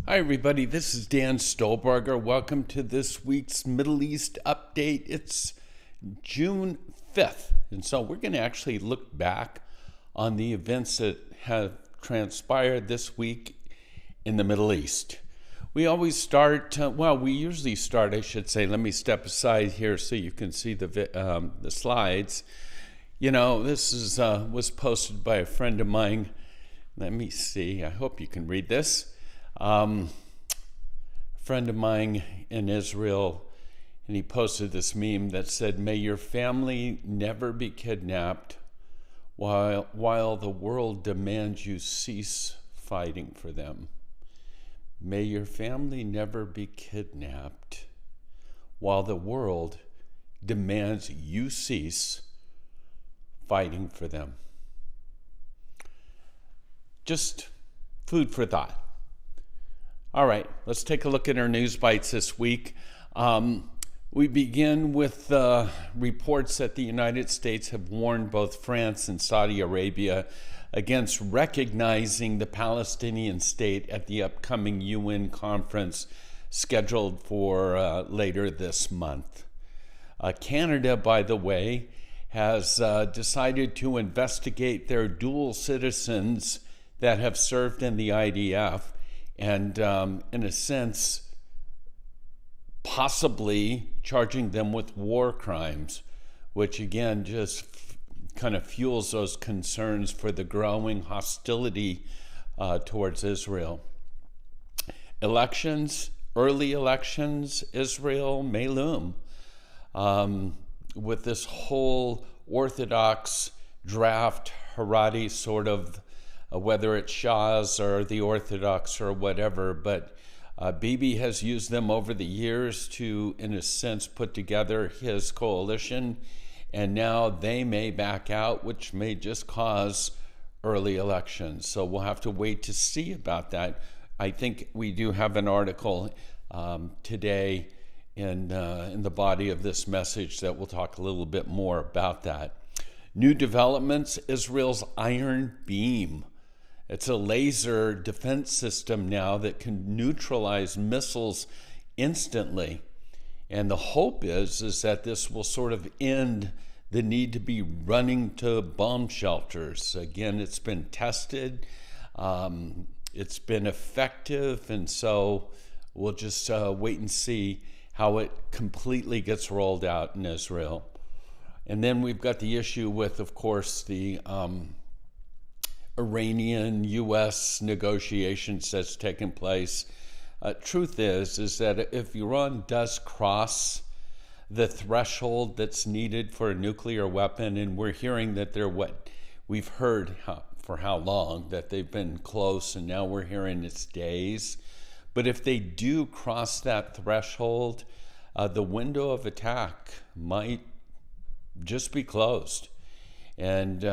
Hi, everybody. This is Dan Stolberger. Welcome to this week's Middle East update. It's June 5th, and so we're going to actually look back on the events that have transpired this week in the Middle East. We always start, we usually start, I should say, let me step aside here so you can see the slides. You know, this is was posted by a friend of mine. Let me see. I hope you can read this. A friend of mine in Israel, and he posted this meme that said, "May your family never be kidnapped while the world demands you cease fighting for them." May your family never be kidnapped while the world demands you cease fighting for them. Just food for thought. All right, let's take a look at our news bites this week. We begin with reports that the United States have warned both France and Saudi Arabia against recognizing the Palestinian state at the upcoming UN conference scheduled for later this month. Canada, by the way, has decided to investigate their dual citizens that have served in the IDF and, in a sense, possibly charging them with war crimes, which again just kind of fuels those concerns for the growing hostility towards Israel. Elections, early elections, Israel may loom with this whole Orthodox draft Haredi sort of, whether it's Shahs or the Orthodox or whatever, but Bibi has used them over the years to, in a sense, put together his coalition, and now they may back out, which may just cause early elections. So we'll have to wait to see about that. I think we do have an article today in the body of this message that will talk a little bit more about that. New developments, Israel's Iron Beam. It's a laser defense system now that can neutralize missiles instantly. And the hope is that this will sort of end the need to be running to bomb shelters. Again, it's been tested, it's been effective, and so we'll just wait and see how it completely gets rolled out in Israel. And then we've got the issue with, of course, the Iranian-U.S. negotiations that's taken place. Truth is that if Iran does cross the threshold that's needed for a nuclear weapon, and we're hearing that we've heard for how long that they've been close, and now we're hearing it's days. But if they do cross that threshold, the window of attack might just be closed. And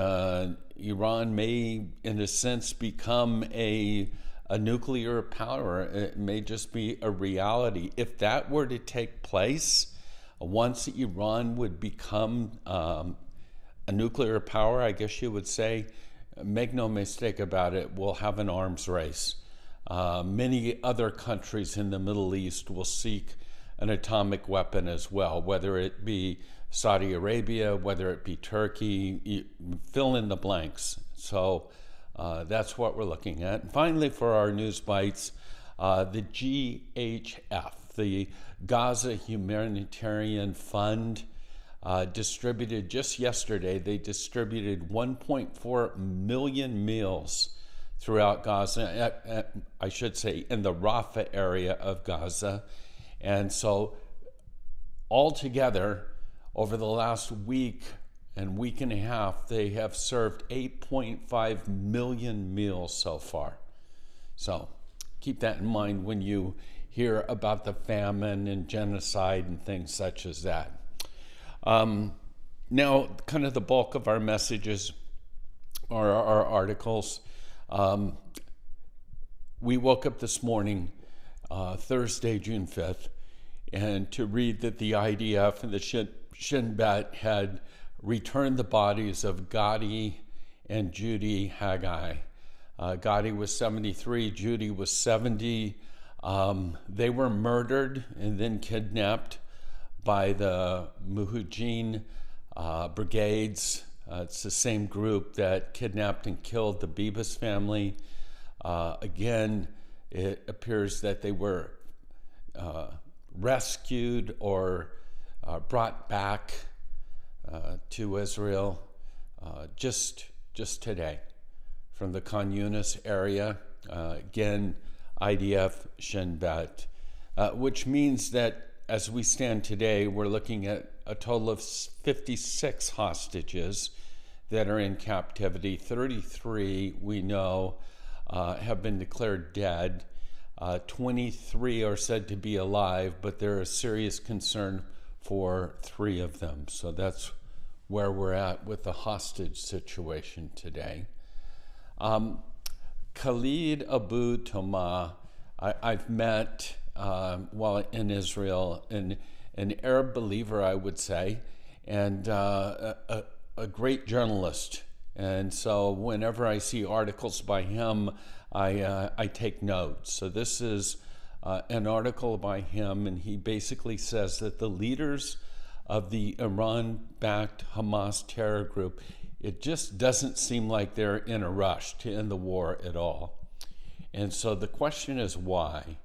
Iran may, in a sense, become a nuclear power. It may just be a reality. If that were to take place, once Iran would become a nuclear power, I guess you would say, make no mistake about it, we'll have an arms race. Many other countries in the Middle East will seek an atomic weapon as well, whether it be Saudi Arabia, whether it be Turkey, fill in the blanks. So that's what we're looking at. And finally, for our news bites, the GHF, the Gaza Humanitarian Fund, distributed just yesterday, they distributed 1.4 million meals throughout Gaza, I should say in the Rafah area of Gaza. And so altogether, over the last week and week and a half, they have served 8.5 million meals so far. So keep that in mind when you hear about the famine and genocide and things such as that. Now, kind of the bulk of our messages are our articles. We woke up this morning, Thursday, June 5th, and to read that the IDF and the Shin Bet had returned the bodies of Gadi and Judy Haggai. Gadi was 73, Judy was 70. They were murdered and then kidnapped by the Mujahideen brigades. It's the same group that kidnapped and killed the Bibas family. Again, it appears that they were rescued or brought back to Israel just today from the Khan Yunis area. Again, IDF Shin Bet, which means that as we stand today, we're looking at a total of 56 hostages that are in captivity. 33 we know have been declared dead. 23 are said to be alive, but there is serious concern for 3 of them. So that's where we're at with the hostage situation today. Khaled Abu Toameh, I've met while in Israel, an Arab believer, I would say, and a great journalist. And so whenever I see articles by him, I take notes. So this is an article by him, and he basically says that the leaders of the Iran-backed Hamas terror group, it just doesn't seem like they're in a rush to end the war at all. And so the question is why?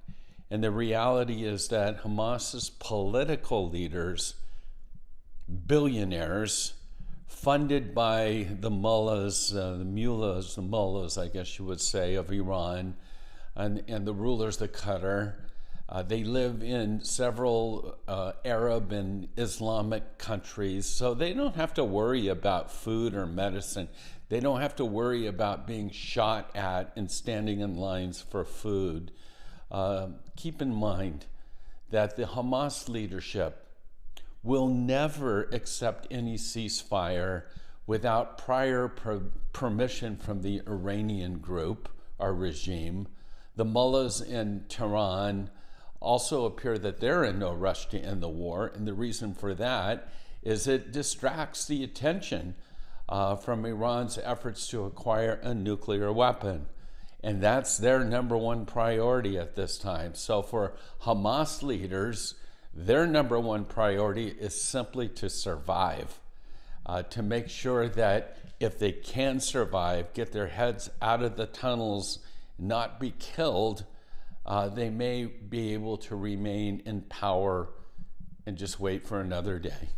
And the reality is that Hamas's political leaders, billionaires, funded by the mullahs, the mullahs, I guess you would say, of Iran, and the rulers of Qatar, they live in several Arab and Islamic countries, so they don't have to worry about food or medicine. They don't have to worry about being shot at and standing in lines for food. Keep in mind that the Hamas leadership will never accept any ceasefire without prior permission from the Iranian group or regime. The mullahs in Tehran also appear that they're in no rush to end the war, and the reason for that is it distracts the attention from Iran's efforts to acquire a nuclear weapon. And that's their number one priority at this time. So for Hamas leaders, their number one priority is simply to survive, to make sure that if they can survive, get their heads out of the tunnels, not be killed, they may be able to remain in power and just wait for another day.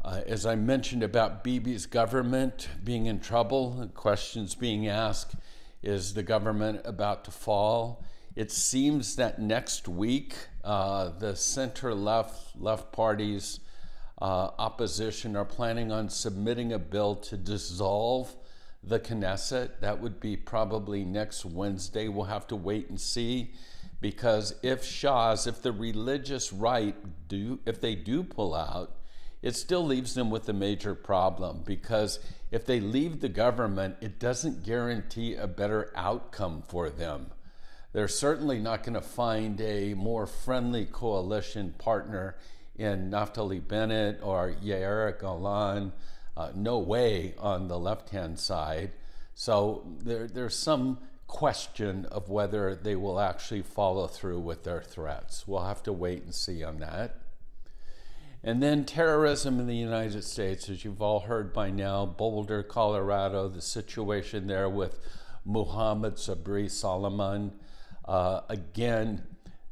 As I mentioned about Bibi's government being in trouble, questions being asked, is the government about to fall? It seems that next week, the center-left parties, opposition, are planning on submitting a bill to dissolve the Knesset. That would be probably next Wednesday. We'll have to wait and see, because if the religious right if they do pull out, it still leaves them with a major problem, because if they leave the government, it doesn't guarantee a better outcome for them. They're certainly not going to find a more friendly coalition partner in Naftali Bennett or Yair Golan. No way on the left-hand side. So there's some question of whether they will actually follow through with their threats. We'll have to wait and see on that. And then terrorism in the United States, as you've all heard by now, Boulder, Colorado, the situation there with Muhammad Sabri Solomon. Again,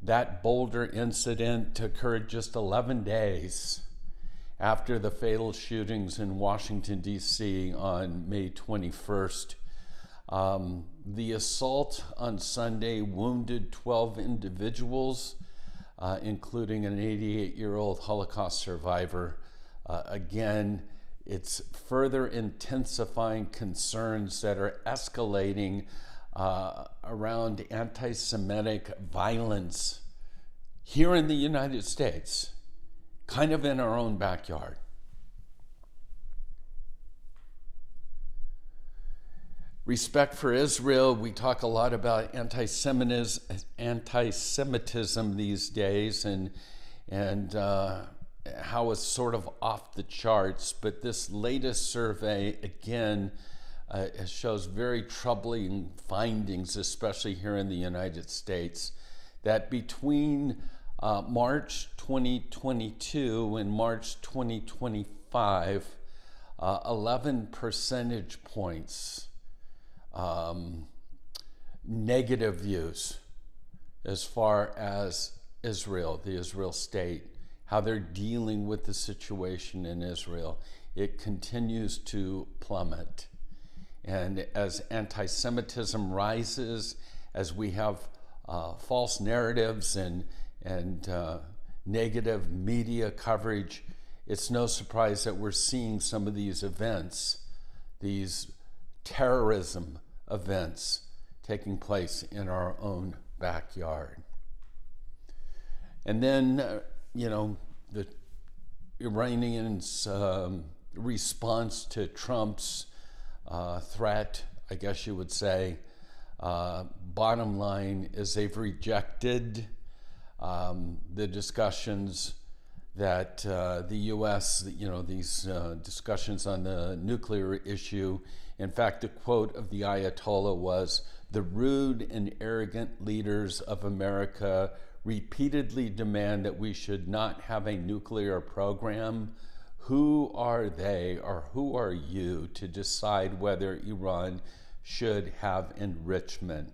that Boulder incident occurred just 11 days after the fatal shootings in Washington, D.C. on May 21st. The assault on Sunday wounded 12 individuals, including an 88-year-old Holocaust survivor. Again, it's further intensifying concerns that are escalating around anti-Semitic violence here in the United States, kind of in our own backyard. Respect for Israel, we talk a lot about anti-Semitism these days, and how it's sort of off the charts. But this latest survey, again, it shows very troubling findings, especially here in the United States, that between March 2022 and March 2025, 11 percentage points negative views as far as Israel, the Israel state, how they're dealing with the situation in Israel. It continues to plummet. And as anti-Semitism rises, as we have false narratives and negative media coverage, it's no surprise that we're seeing some of these events, these terrorism events, taking place in our own backyard. And then, the Iranians' response to Trump's threat, I guess you would say, bottom line is they've rejected the discussions that the U.S., these discussions on the nuclear issue. In fact, the quote of the Ayatollah was, "The rude and arrogant leaders of America repeatedly demand that we should not have a nuclear program. Who are they, or who are you to decide whether Iran should have enrichment?"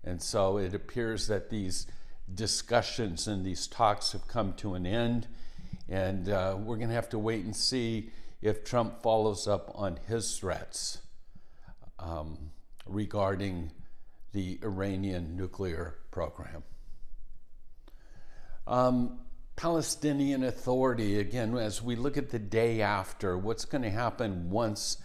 And so it appears that these discussions and these talks have come to an end, and we're going to have to wait and see if Trump follows up on his threats regarding the Iranian nuclear program. Palestinian Authority, again, as we look at the day after, what's going to happen once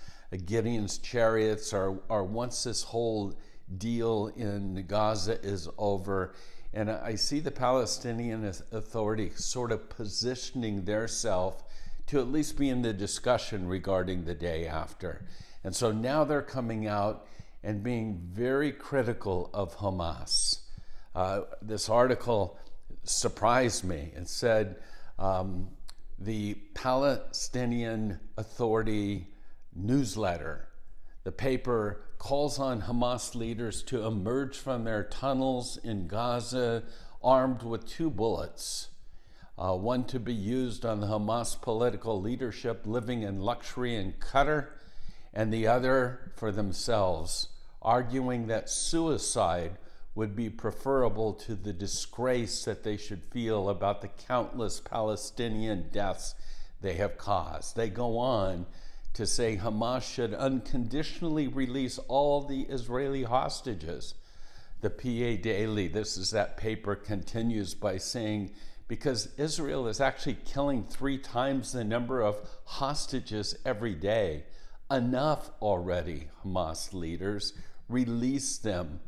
Gideon's chariots or once this whole deal in Gaza is over. And I see the Palestinian Authority sort of positioning theirself to at least be in the discussion regarding the day after. And so now they're coming out and being very critical of Hamas. This article surprised me. It said the Palestinian Authority newsletter, the paper calls on Hamas leaders to emerge from their tunnels in Gaza armed with 2 bullets, one to be used on the Hamas political leadership living in luxury in Qatar, and the other for themselves, arguing that suicide would be preferable to the disgrace that they should feel about the countless Palestinian deaths they have caused. They go on to say Hamas should unconditionally release all the Israeli hostages. The PA Daily, this is that paper, continues by saying, because Israel is actually killing 3 times the number of hostages every day, enough already, Hamas leaders. Release them.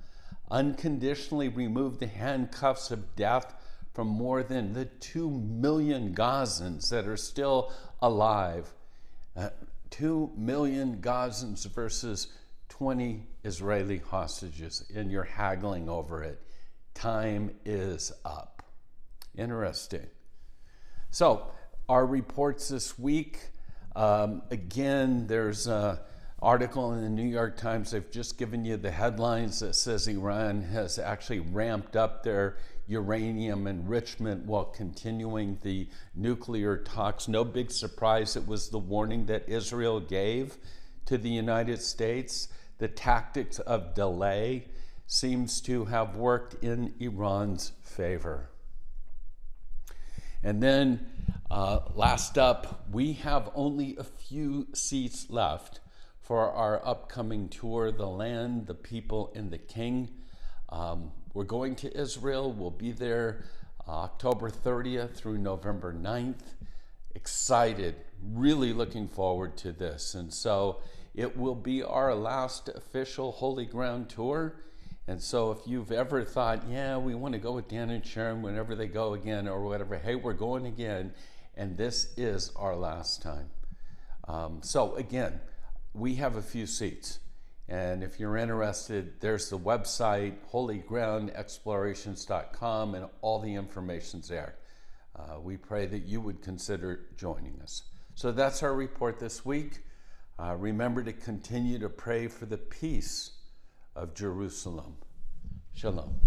Unconditionally remove the handcuffs of death from more than the 2 million Gazans that are still alive. 2 million Gazans versus 20 Israeli hostages, and you're haggling over it. Time is up. Interesting. So, our reports this week, again, there's an article in the New York Times. I've just given you the headlines that says Iran has actually ramped up their uranium enrichment while continuing the nuclear talks. No big surprise, it was the warning that Israel gave to the United States. The tactics of delay seems to have worked in Iran's favor. And then last up, we have only a few seats left for our upcoming tour, The Land, the People, and the King. We're going to Israel. We'll be there October 30th through November 9th. Excited, really looking forward to this. And so it will be our last official Holy Ground tour. And so if you've ever thought, yeah, we want to go with Dan and Sharon whenever they go again or whatever, hey, we're going again. And this is our last time. So again, we have a few seats. And if you're interested, there's the website, holygroundexplorations.com, and all the information's there. We pray that you would consider joining us. So that's our report this week. Remember to continue to pray for the peace of Jerusalem. Shalom.